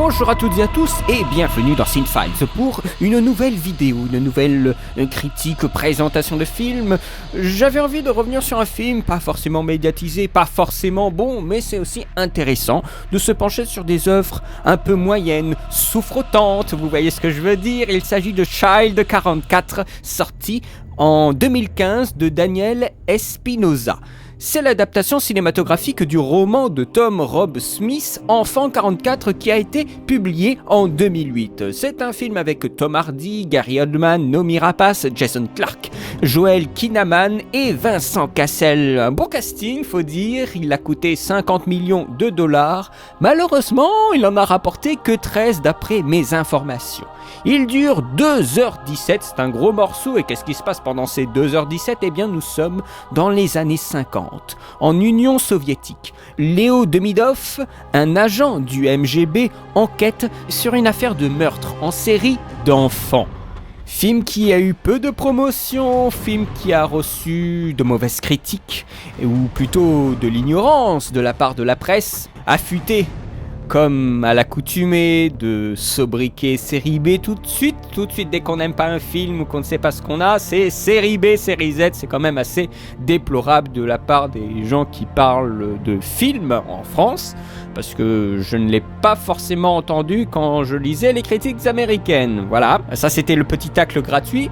Bonjour à toutes et à tous et bienvenue dans Cinefiles pour une nouvelle vidéo, une nouvelle critique, présentation de film. J'avais envie de revenir sur un film pas forcément médiatisé, pas forcément bon, mais c'est aussi intéressant de se pencher sur des œuvres un peu moyennes, souffrotantes, vous voyez ce que je veux dire. Il s'agit de Child 44, sorti en 2015 de Daniel Espinosa. C'est l'adaptation cinématographique du roman de Tom Rob Smith, Enfant 44, qui a été publié en 2008. C'est un film avec Tom Hardy, Gary Oldman, Noomi Rapace, Jason Clarke, Joel Kinnaman et Vincent Cassel. Un bon casting, faut dire, il a coûté 50 millions de dollars. Malheureusement, il en a rapporté que 13 d'après mes informations. Il dure 2h17, c'est un gros morceau, et qu'est-ce qui se passe pendant ces 2h17 ? Eh bien, nous sommes dans les années 50, en Union soviétique. Léo Demidov, un agent du MGB, enquête sur une affaire de meurtre en série d'enfants. Film qui a eu peu de promotion, film qui a reçu de mauvaises critiques, ou plutôt de l'ignorance de la part de la presse, affûtée comme à l'accoutumée de sobriquet série B tout de suite dès qu'on n'aime pas un film ou qu'on ne sait pas ce qu'on a, c'est série B, série Z. C'est quand même assez déplorable de la part des gens qui parlent de films en France, parce que je ne l'ai pas forcément entendu quand je lisais les critiques américaines. Voilà, ça c'était le petit tacle gratuit.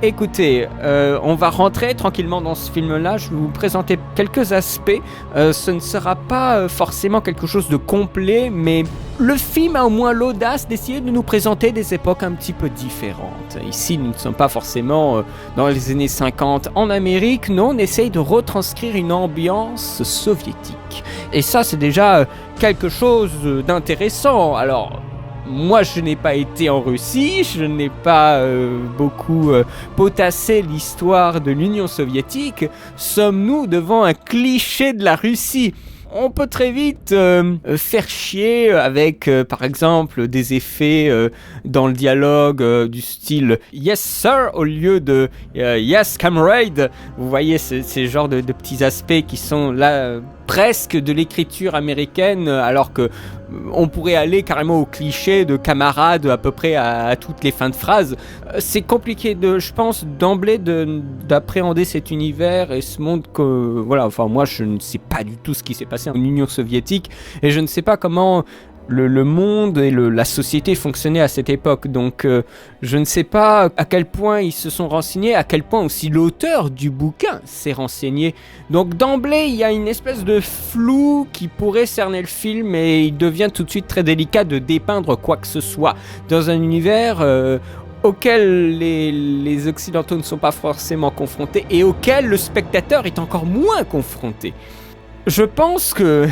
Écoutez, on va rentrer tranquillement dans ce film-là, je vais vous présenter quelques aspects. Ce ne sera pas forcément quelque chose de complet, mais le film a au moins l'audace d'essayer de nous présenter des époques un petit peu différentes. Ici, nous ne sommes pas forcément dans les années 50 en Amérique, non, on essaye de retranscrire une ambiance soviétique. Et ça, c'est déjà quelque chose d'intéressant. Alors, moi, je n'ai pas été en Russie, je n'ai pas beaucoup potassé l'histoire de l'Union soviétique. Sommes-nous devant un cliché de la Russie ? On peut très vite faire chier avec, par exemple, des effets dans le dialogue du style « Yes, sir » au lieu de « Yes, comrade ». Vous voyez, ces genres de petits aspects qui sont là presque de l'écriture américaine, alors que on pourrait aller carrément au cliché de camarade à peu près à toutes les fins de phrases. C'est compliqué, je pense, d'emblée d'appréhender cet univers et ce monde que... Voilà, enfin moi je ne sais pas du tout ce qui s'est passé en Union soviétique et je ne sais pas comment le monde et la société fonctionnaient à cette époque, donc je ne sais pas à quel point ils se sont renseignés, à quel point aussi l'auteur du bouquin s'est renseigné. Donc d'emblée, il y a une espèce de flou qui pourrait cerner le film et il devient tout de suite très délicat de dépeindre quoi que ce soit dans un univers auquel les Occidentaux ne sont pas forcément confrontés et auquel le spectateur est encore moins confronté. Je pense que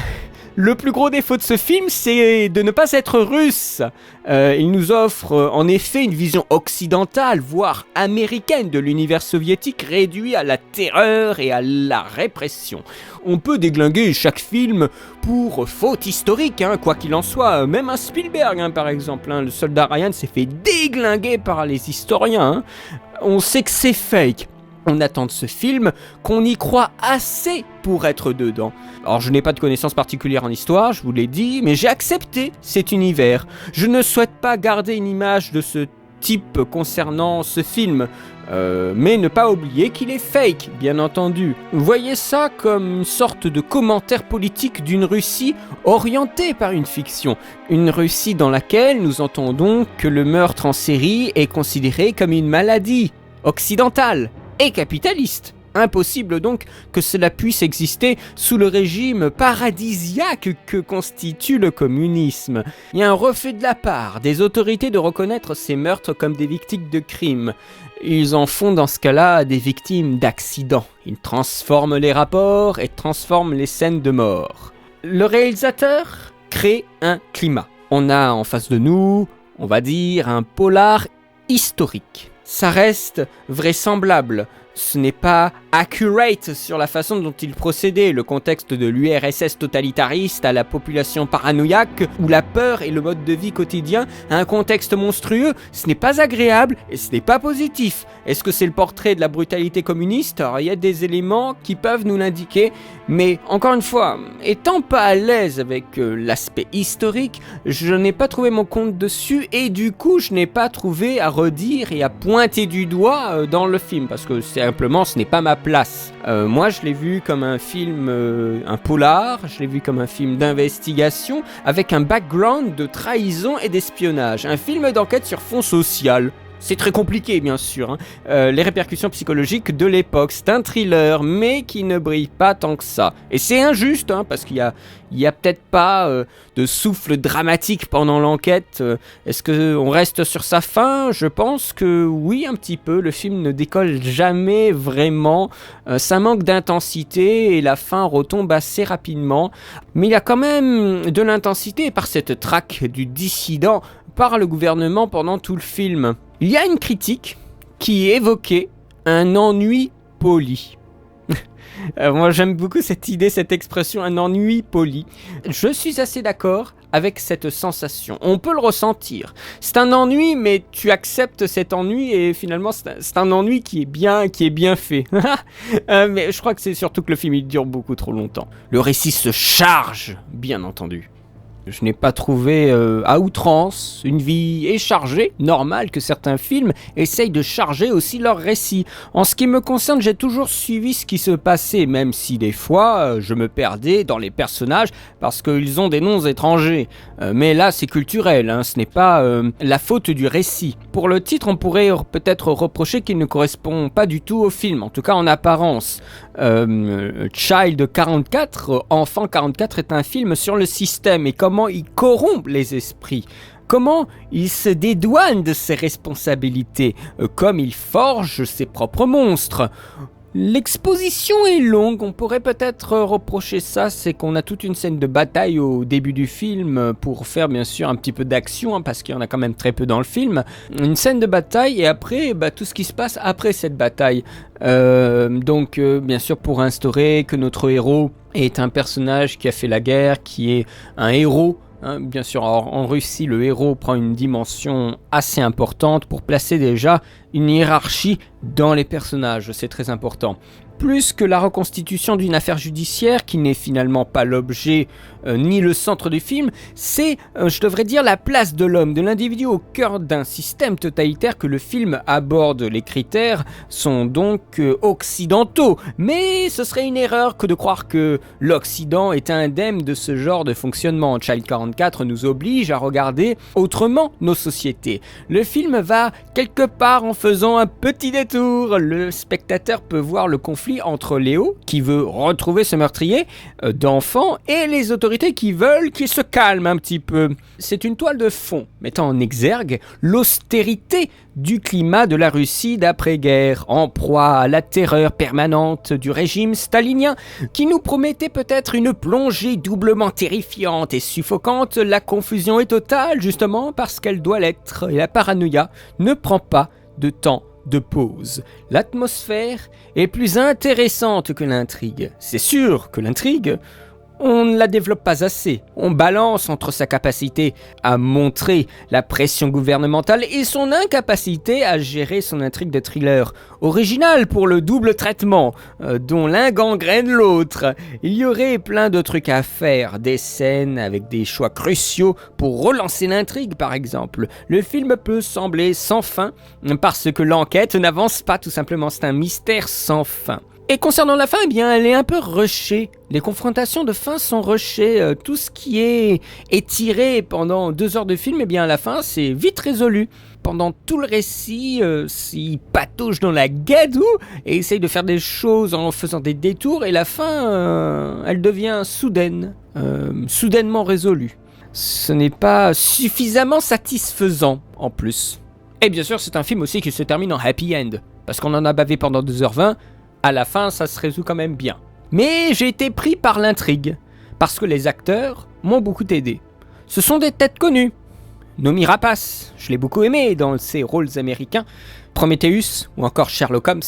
le plus gros défaut de ce film, c'est de ne pas être russe. Il nous offre en effet une vision occidentale, voire américaine de l'univers soviétique réduit à la terreur et à la répression. On peut déglinguer chaque film pour faute historique, quoi qu'il en soit. Même un Spielberg, par exemple. Le soldat Ryan s'est fait déglinguer par les historiens. On sait que c'est fake. On attend de ce film qu'on y croit assez pour être dedans. Alors je n'ai pas de connaissances particulières en histoire, je vous l'ai dit, mais j'ai accepté cet univers. Je ne souhaite pas garder une image de ce type concernant ce film, mais ne pas oublier qu'il est fake, bien entendu. Voyez ça comme une sorte de commentaire politique d'une Russie orientée par une fiction. Une Russie dans laquelle nous entendons que le meurtre en série est considéré comme une maladie occidentale et capitaliste. Impossible donc que cela puisse exister sous le régime paradisiaque que constitue le communisme. Il y a un refus de la part des autorités de reconnaître ces meurtres comme des victimes de crimes. Ils en font dans ce cas-là des victimes d'accidents. Ils transforment les rapports et transforment les scènes de mort. Le réalisateur crée un climat. On a en face de nous, on va dire, un polar historique. Ça reste vraisemblable. ce n'est pas accurate sur la façon dont il procédait, le contexte de l'URSS totalitariste à la population paranoïaque, où la peur et le mode de vie quotidien à un contexte monstrueux, ce n'est pas agréable et ce n'est pas positif. Est-ce que c'est le portrait de la brutalité communiste? Alors, il y a des éléments qui peuvent nous l'indiquer, mais encore une fois, étant pas à l'aise avec l'aspect historique, je n'ai pas trouvé mon compte dessus et du coup je n'ai pas trouvé à redire et à pointer du doigt dans le film, parce que simplement ce n'est pas ma place. Moi je l'ai vu comme un film, un polar, je l'ai vu comme un film d'investigation avec un background de trahison et d'espionnage, un film d'enquête sur fond social. C'est très compliqué, bien sûr, hein. Les répercussions psychologiques de l'époque. C'est un thriller, mais qui ne brille pas tant que ça. Et c'est injuste, hein, parce qu'il y a peut-être pas de souffle dramatique pendant l'enquête. Est-ce qu'on reste sur sa fin? Je pense que oui, un petit peu. Le film ne décolle jamais vraiment. Ça manque d'intensité et la fin retombe assez rapidement. Mais il y a quand même de l'intensité par cette traque du dissident par le gouvernement pendant tout le film. Il y a une critique qui évoquait un ennui poli. Moi j'aime beaucoup cette idée, cette expression, un ennui poli. Je suis assez d'accord avec cette sensation. On peut le ressentir. C'est un ennui, mais tu acceptes cet ennui et finalement c'est un ennui qui est bien fait. Mais je crois que c'est surtout que le film il dure beaucoup trop longtemps. Le récit se charge, bien entendu. Je n'ai pas trouvé à outrance une vie échargée, normal que certains films essayent de charger aussi leur récit. En ce qui me concerne, j'ai toujours suivi ce qui se passait, même si des fois je me perdais dans les personnages parce qu'ils ont des noms étrangers. Mais là c'est culturel, hein, ce n'est pas la faute du récit. Pour le titre, on pourrait peut-être reprocher qu'il ne correspond pas du tout au film, en tout cas en apparence. Child 44, Enfant 44 est un film sur le système et comment il corrompt les esprits, comment il se dédouane de ses responsabilités, comme il forge ses propres monstres. L'exposition est longue, on pourrait peut-être reprocher ça, c'est qu'on a toute une scène de bataille au début du film pour faire bien sûr un petit peu d'action, hein, parce qu'il y en a quand même très peu dans le film. Une scène de bataille et après tout ce qui se passe après cette bataille. Donc bien sûr pour instaurer que notre héros est un personnage qui a fait la guerre, qui est un héros. Bien sûr, en Russie, le héros prend une dimension assez importante pour placer déjà une hiérarchie dans les personnages, c'est très important. Plus que la reconstitution d'une affaire judiciaire qui n'est finalement pas l'objet ni le centre du film, c'est, je devrais dire, la place de l'homme, de l'individu au cœur d'un système totalitaire que le film aborde. Les critères sont donc occidentaux, mais ce serait une erreur que de croire que l'Occident est indemne de ce genre de fonctionnement. Child 44 nous oblige à regarder autrement nos sociétés. Le film va quelque part en faisant un petit détour. Le spectateur peut voir le conflit entre Léo, qui veut retrouver ce meurtrier d'enfant, et les autorités qui veulent qu'il se calme un petit peu. C'est une toile de fond mettant en exergue l'austérité du climat de la Russie d'après-guerre, en proie à la terreur permanente du régime stalinien, qui nous promettait peut-être une plongée doublement terrifiante et suffocante. La confusion est totale, justement parce qu'elle doit l'être, et la paranoïa ne prend pas de temps de pause. L'atmosphère est plus intéressante que l'intrigue. C'est sûr que l'intrigue, on ne la développe pas assez. On balance entre sa capacité à montrer la pression gouvernementale et son incapacité à gérer son intrigue de thriller. Original pour le double traitement, dont l'un gangrène l'autre. Il y aurait plein de trucs à faire, des scènes avec des choix cruciaux pour relancer l'intrigue par exemple. Le film peut sembler sans fin parce que l'enquête n'avance pas tout simplement, c'est un mystère sans fin. Et concernant la fin, eh bien, elle est un peu rushée. Les confrontations de fin sont rushées. Tout ce qui est étiré pendant 2 heures de film, eh bien, à la fin, c'est vite résolu. Pendant tout le récit, il patauge dans la gadoue et essaye de faire des choses en faisant des détours. Et la fin, elle devient soudainement résolue. Ce n'est pas suffisamment satisfaisant, en plus. Et bien sûr, c'est un film aussi qui se termine en happy end. Parce qu'on en a bavé pendant 2h20. À la fin, ça se résout quand même bien. Mais j'ai été pris par l'intrigue, parce que les acteurs m'ont beaucoup aidé. Ce sont des têtes connues. Noomi Rapace, je l'ai beaucoup aimé dans ses rôles américains, Prometheus ou encore Sherlock Holmes.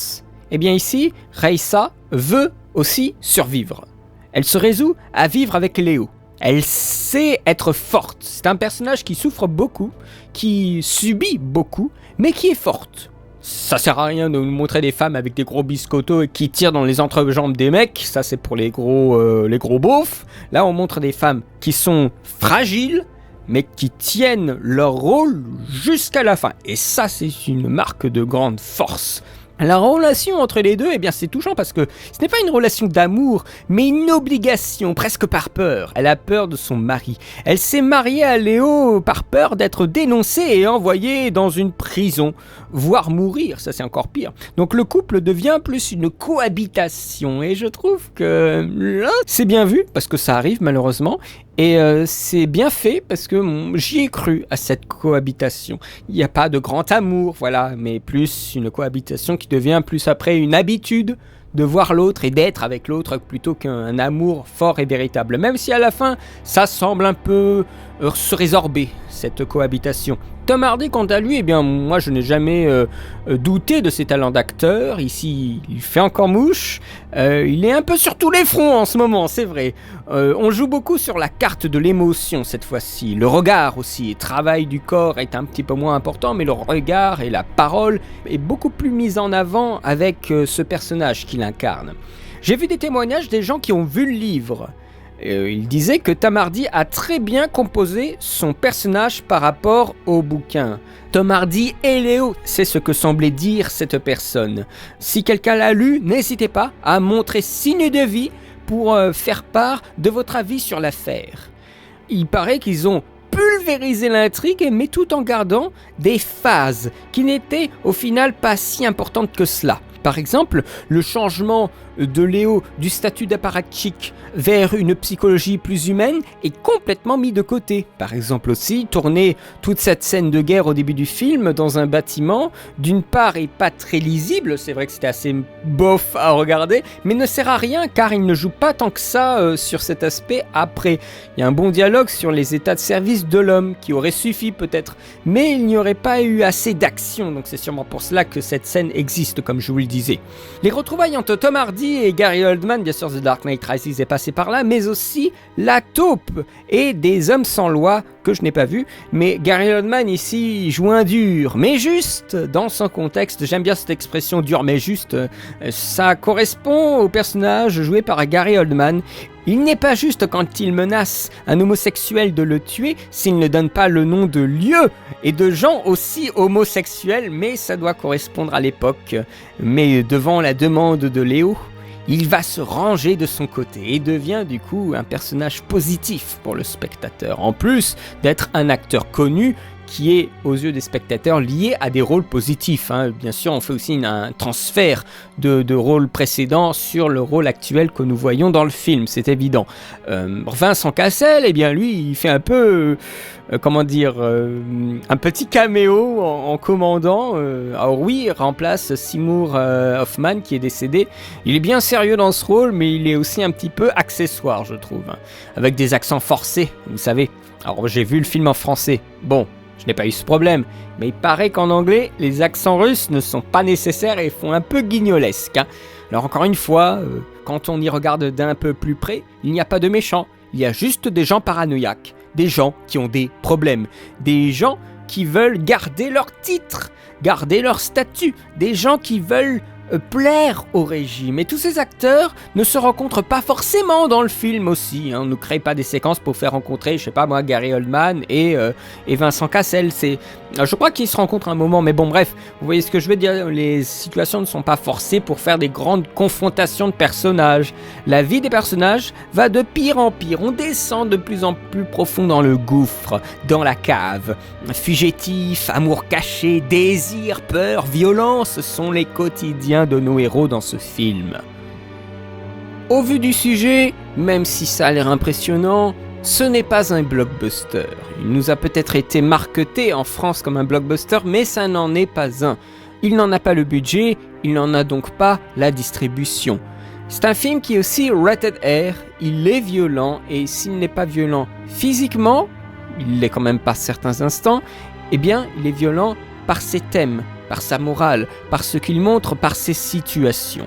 Eh bien ici, Raissa veut aussi survivre. Elle se résout à vivre avec Léo. Elle sait être forte. C'est un personnage qui souffre beaucoup, qui subit beaucoup, mais qui est forte. Ça sert à rien de nous montrer des femmes avec des gros biscottos et qui tirent dans les entrejambes des mecs. Ça, c'est pour les gros beaufs. Là, on montre des femmes qui sont fragiles, mais qui tiennent leur rôle jusqu'à la fin. Et ça, c'est une marque de grande force. La relation entre les deux, eh bien c'est touchant parce que ce n'est pas une relation d'amour, mais une obligation, presque par peur. Elle a peur de son mari. Elle s'est mariée à Léo par peur d'être dénoncée et envoyée dans une prison, voire mourir, ça c'est encore pire. Donc le couple devient plus une cohabitation et je trouve que là, c'est bien vu, parce que ça arrive malheureusement, et c'est bien fait parce que j'y ai cru à cette cohabitation. Il n'y a pas de grand amour, voilà, mais plus une cohabitation qui devient plus après une habitude de voir l'autre et d'être avec l'autre plutôt qu'un amour fort et véritable. Même si à la fin, ça semble un peu se résorber, cette cohabitation. Tom Hardy, quant à lui, eh bien, moi je n'ai jamais douté de ses talents d'acteur. Ici, il fait encore mouche. Il est un peu sur tous les fronts en ce moment, c'est vrai. On joue beaucoup sur la carte de l'émotion cette fois-ci. Le regard aussi. Le travail du corps est un petit peu moins important, mais le regard et la parole est beaucoup plus mis en avant avec ce personnage qu'il incarne. J'ai vu des témoignages des gens qui ont vu le livre. Il disait que Tom Hardy a très bien composé son personnage par rapport au bouquin. Tom Hardy et Léo, c'est ce que semblait dire cette personne. Si quelqu'un l'a lu, n'hésitez pas à montrer signe de vie pour faire part de votre avis sur l'affaire. Il paraît qu'ils ont pulvériser l'intrigue, mais tout en gardant des phases qui n'étaient au final pas si importantes que cela. Par exemple, le changement de Léo du statut d'apparatchik vers une psychologie plus humaine est complètement mis de côté. Par exemple aussi, tourner toute cette scène de guerre au début du film dans un bâtiment, d'une part est pas très lisible, c'est vrai que c'était assez bof à regarder, mais ne sert à rien car il ne joue pas tant que ça sur cet aspect après. Il y a un bon dialogue sur les états de service de l'homme qui aurait suffi peut-être, mais il n'y aurait pas eu assez d'action, donc c'est sûrement pour cela que cette scène existe comme je vous le disais. Les retrouvailles entre Tom Hardy et Gary Oldman, bien sûr The Dark Knight Rises est passé par là, mais aussi La Taupe et Des Hommes sans loi que je n'ai pas vu, mais Gary Oldman ici joue un dur, mais juste dans son contexte. J'aime bien cette expression dur mais juste, ça correspond au personnage joué par Gary Oldman. Il n'est pas juste quand il menace un homosexuel de le tuer s'il ne donne pas le nom de lieu et de gens aussi homosexuels, mais ça doit correspondre à l'époque. Mais devant la demande de Léo, il va se ranger de son côté et devient du coup un personnage positif pour le spectateur, en plus d'être un acteur connu qui est, aux yeux des spectateurs, lié à des rôles positifs. Bien sûr, on fait aussi un transfert de rôles précédents sur le rôle actuel que nous voyons dans le film, c'est évident. Vincent Cassel, eh bien lui, il fait un peu, un petit caméo en commandant. Alors oui, il remplace Seymour Hoffman qui est décédé. Il est bien sérieux dans ce rôle, mais il est aussi un petit peu accessoire, je trouve, avec des accents forcés, vous savez. Alors j'ai vu le film en français, bon, je n'ai pas eu ce problème, mais il paraît qu'en anglais, les accents russes ne sont pas nécessaires et font un peu guignolesque. Alors encore une fois, quand on y regarde d'un peu plus près, il n'y a pas de méchants, il y a juste des gens paranoïaques, des gens qui ont des problèmes, des gens qui veulent garder leur titre, garder leur statut, des gens qui veulent plaire au régime. Et tous ces acteurs ne se rencontrent pas forcément dans le film aussi. On ne crée pas des séquences pour faire rencontrer, je sais pas moi, Gary Oldman et Vincent Cassel. Je crois qu'ils se rencontrent un moment, mais bon bref, vous voyez ce que je veux dire. Les situations ne sont pas forcées pour faire des grandes confrontations de personnages. La vie des personnages va de pire en pire. On descend de plus en plus profond dans le gouffre, dans la cave. Fugitifs, amour caché, désir, peur, violence sont les quotidiens de nos héros dans ce film. Au vu du sujet, même si ça a l'air impressionnant, ce n'est pas un blockbuster. Il nous a peut-être été marketé en France comme un blockbuster, mais ça n'en est pas un. Il n'en a pas le budget, il n'en a donc pas la distribution. C'est un film qui est aussi rated R, il est violent, et s'il n'est pas violent physiquement, il l'est quand même par certains instants, eh bien il est violent par ses thèmes, par sa morale, par ce qu'il montre, par ses situations.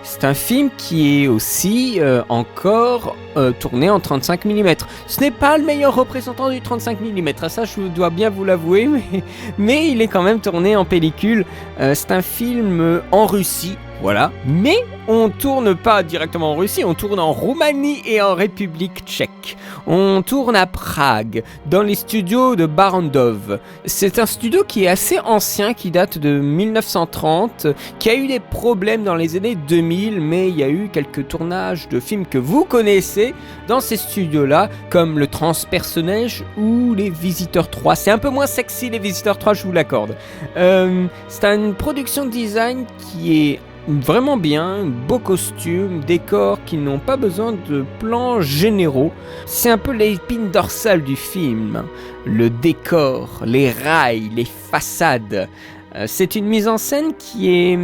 C'est un film qui est aussi encore tourné en 35 mm. Ce n'est pas le meilleur représentant du 35 mm, ça je dois bien vous l'avouer, mais il est quand même tourné en pellicule. C'est un film en Russie, voilà, mais on tourne pas directement en Russie, on tourne en Roumanie et en République tchèque. On tourne à Prague, dans les studios de Barrandov. C'est un studio qui est assez ancien, qui date de 1930, qui a eu des problèmes dans les années 2000, mais il y a eu quelques tournages de films que vous connaissez dans ces studios-là, comme Le Transpersonnage ou Les Visiteurs 3. C'est un peu moins sexy, Les Visiteurs 3, je vous l'accorde. C'est une production de design qui est vraiment bien, beaux costumes, décors qui n'ont pas besoin de plans généraux. C'est un peu l'épine dorsale du film. Le décor, les rails, les façades. C'est une mise en scène qui est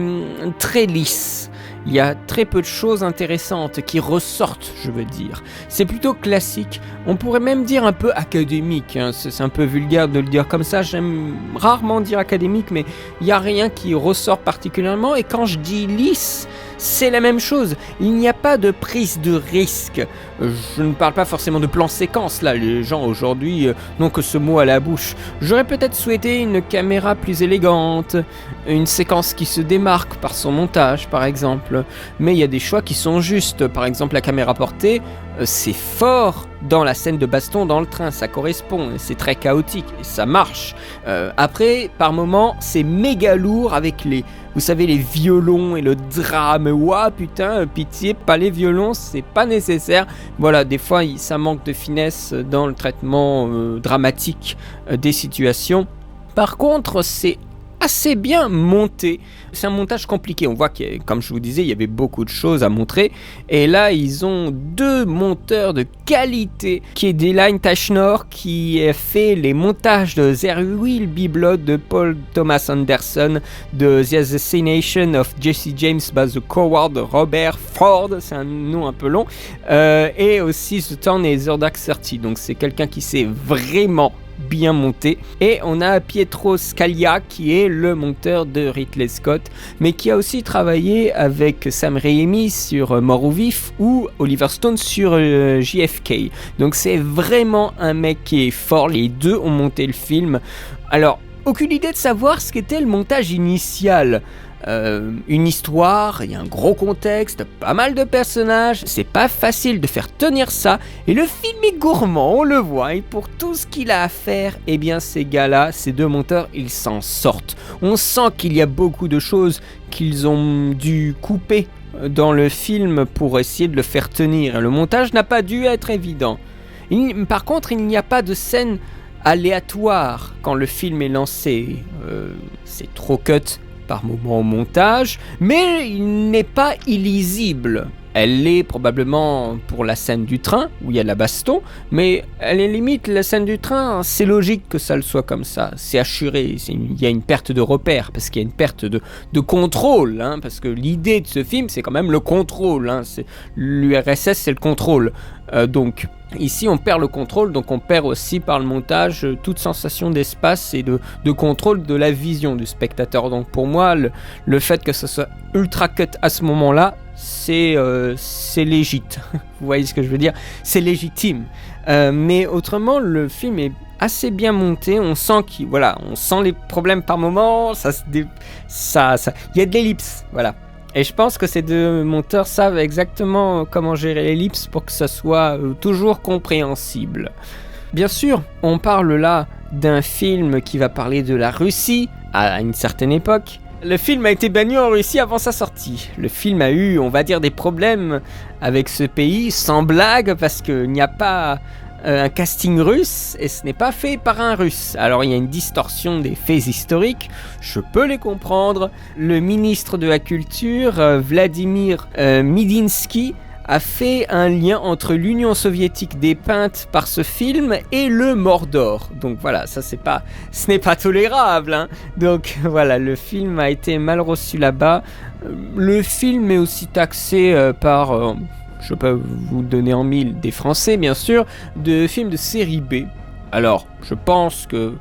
très lisse. Il y a très peu de choses intéressantes qui ressortent, je veux dire. C'est plutôt classique, on pourrait même dire un peu académique, hein. C'est un peu vulgaire de le dire comme ça, j'aime rarement dire académique, mais il n'y a rien qui ressort particulièrement, et quand je dis lisse, c'est la même chose, il n'y a pas de prise de risque. Je ne parle pas forcément de plan séquence, là, les gens aujourd'hui n'ont que ce mot à la bouche. J'aurais peut-être souhaité une caméra plus élégante, une séquence qui se démarque par son montage par exemple, mais il y a des choix qui sont justes. Par exemple, la caméra portée, c'est fort dans la scène de baston dans le train, ça correspond, c'est très chaotique et ça marche. Après, par moments, c'est méga lourd avec vous savez, les violons et le drame. Ouah, putain, pitié, pas les violons, c'est pas nécessaire. Voilà, des fois, ça manque de finesse dans le traitement dramatique des situations. Par contre, c'est assez bien monté. C'est un montage compliqué. On voit que, comme je vous disais, il y avait beaucoup de choses à montrer. Et là, ils ont deux monteurs de qualité, qui est Dylan Tashnor, qui a fait les montages de There Will Be Blood de Paul Thomas Anderson, de The Assassination of Jesse James by the Coward Robert Ford, c'est un nom un peu long, et aussi The Town et The Dark 30. Donc c'est quelqu'un qui sait vraiment bien monté. Et on a Pietro Scalia qui est le monteur de Ridley Scott, mais qui a aussi travaillé avec Sam Raimi sur Mort ou Vif ou Oliver Stone sur JFK. Donc c'est vraiment un mec qui est fort. Les deux ont monté le film. Alors, aucune idée de savoir ce qu'était le montage initial. Une histoire, il y a un gros contexte, pas mal de personnages, c'est pas facile de faire tenir ça, et le film est gourmand, on le voit, et pour tout ce qu'il a à faire, eh bien ces gars-là, ces deux monteurs, ils s'en sortent. On sent qu'il y a beaucoup de choses qu'ils ont dû couper dans le film pour essayer de le faire tenir, et le montage n'a pas dû être évident. Par contre, il n'y a pas de scène aléatoire quand le film est lancé, c'est trop cut par moment au montage, mais il n'est pas illisible. Elle l'est probablement pour la scène du train, où il y a la baston, mais elle est limite, la scène du train, c'est logique que ça le soit comme ça, c'est assuré, il y a une perte de repère, parce qu'il y a une perte de contrôle, hein, parce que l'idée de ce film, c'est quand même le contrôle, hein, l'URSS, c'est le contrôle, donc ici on perd le contrôle, donc on perd aussi par le montage toute sensation d'espace et de contrôle de la vision du spectateur. Donc pour moi, le fait que ce soit ultra cut à ce moment-là, c'est légit. Vous voyez ce que je veux dire ? C'est légitime. Mais autrement, le film est assez bien monté. On sent on sent les problèmes par moment. Il y a de l'ellipse, voilà. Et je pense que ces deux monteurs savent exactement comment gérer l'ellipse pour que ça soit toujours compréhensible. Bien sûr, on parle là d'un film qui va parler de la Russie à une certaine époque. Le film a été banni en Russie avant sa sortie. Le film a eu, on va dire, des problèmes avec ce pays, sans blague, parce qu'il n'y a pas un casting russe et ce n'est pas fait par un russe. Alors il y a une distorsion des faits historiques, je peux les comprendre. Le ministre de la Culture, Vladimir Medinsky, a fait un lien entre l'Union soviétique dépeinte par ce film et le Mordor. Donc voilà, ce n'est pas tolérable, hein. Donc voilà, le film a été mal reçu là-bas. Le film est aussi taxé par... je peux vous donner en mille des Français, bien sûr, de films de série B. Alors, je pense que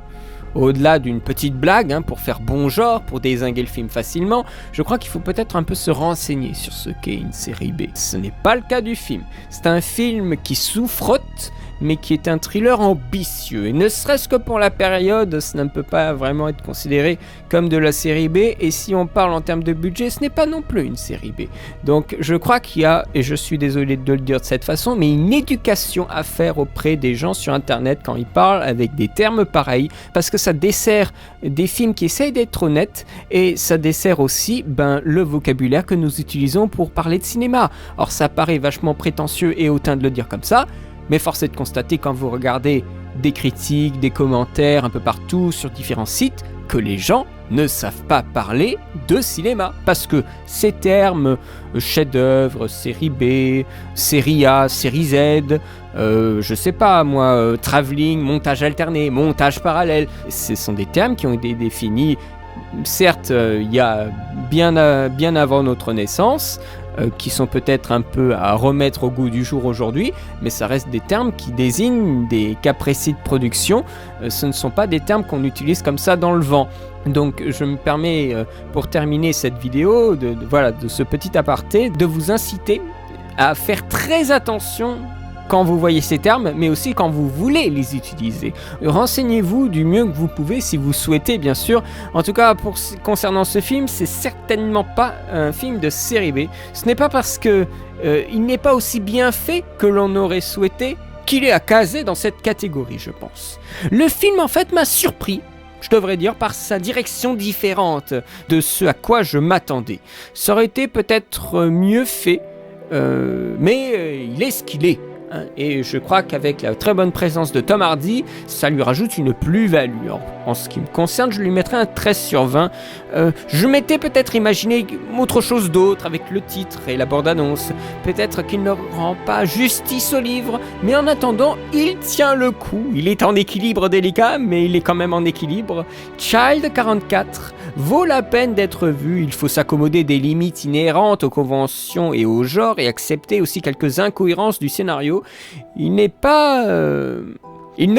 au-delà d'une petite blague, pour faire bon genre, pour dézinguer le film facilement, je crois qu'il faut peut-être un peu se renseigner sur ce qu'est une série B. Ce n'est pas le cas du film. C'est un film qui souffrote, mais qui est un thriller ambitieux. Et ne serait-ce que pour la période, ça ne peut pas vraiment être considéré comme de la série B. Et si on parle en termes de budget, ce n'est pas non plus une série B. Donc je crois qu'il y a, et je suis désolé de le dire de cette façon, mais une éducation à faire auprès des gens sur Internet quand ils parlent avec des termes pareils, parce que ça dessert des films qui essayent d'être honnêtes, et ça dessert aussi le vocabulaire que nous utilisons pour parler de cinéma. Or ça paraît vachement prétentieux et hautain de le dire comme ça, mais force est de constater quand vous regardez des critiques, des commentaires un peu partout sur différents sites, que les gens ne savent pas parler de cinéma. Parce que ces termes, chef-d'œuvre, série B, série A, série Z, je sais pas moi, travelling, montage alterné, montage parallèle, ce sont des termes qui ont été définis, certes, il y a bien avant notre naissance, qui sont peut-être un peu à remettre au goût du jour aujourd'hui, mais ça reste des termes qui désignent des cas précis de production, ce ne sont pas des termes qu'on utilise comme ça dans le vent. Donc je me permets, pour terminer cette vidéo, de ce petit aparté, de vous inciter à faire très attention quand vous voyez ces termes, mais aussi quand vous voulez les utiliser. Renseignez-vous du mieux que vous pouvez si vous souhaitez, bien sûr. En tout cas, concernant ce film, c'est certainement pas un film de série B. Ce n'est pas parce que il n'est pas aussi bien fait que l'on aurait souhaité qu'il est à caser dans cette catégorie, je pense. Le film, en fait, m'a surpris, je devrais dire, par sa direction différente de ce à quoi je m'attendais. Ça aurait été peut-être mieux fait, mais il est ce qu'il est. Et je crois qu'avec la très bonne présence de Tom Hardy, ça lui rajoute une plus-value. En ce qui me concerne, je lui mettrais un 13/20. Je m'étais peut-être imaginé autre chose d'autre avec le titre et la bande-annonce. Peut-être qu'il ne rend pas justice au livre, mais en attendant, il tient le coup. Il est en équilibre délicat, mais il est quand même en équilibre. Child 44 vaut la peine d'être vu. Il faut s'accommoder des limites inhérentes aux conventions et au genre et accepter aussi quelques incohérences du scénario. Il ne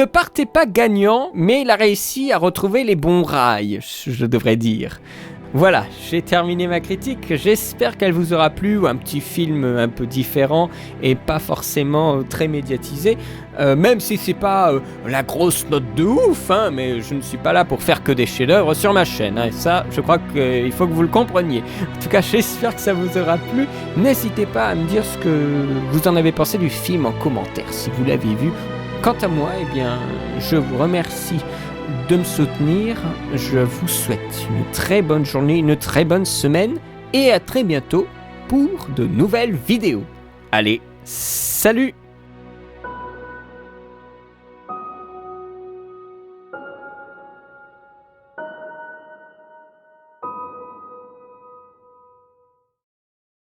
partait pas gagnant, mais il a réussi à retrouver les bons rails, je devrais dire. Voilà, j'ai terminé ma critique, j'espère qu'elle vous aura plu, un petit film un peu différent et pas forcément très médiatisé, même si c'est pas la grosse note de ouf, mais je ne suis pas là pour faire que des chefs-d'œuvre sur ma chaîne, et ça je crois qu'il faut que vous le compreniez. En tout cas, j'espère que ça vous aura plu, n'hésitez pas à me dire ce que vous en avez pensé du film en commentaire si vous l'avez vu. Quant à moi, je vous remercie de me soutenir, je vous souhaite une très bonne journée, une très bonne semaine et à très bientôt pour de nouvelles vidéos. Allez, salut!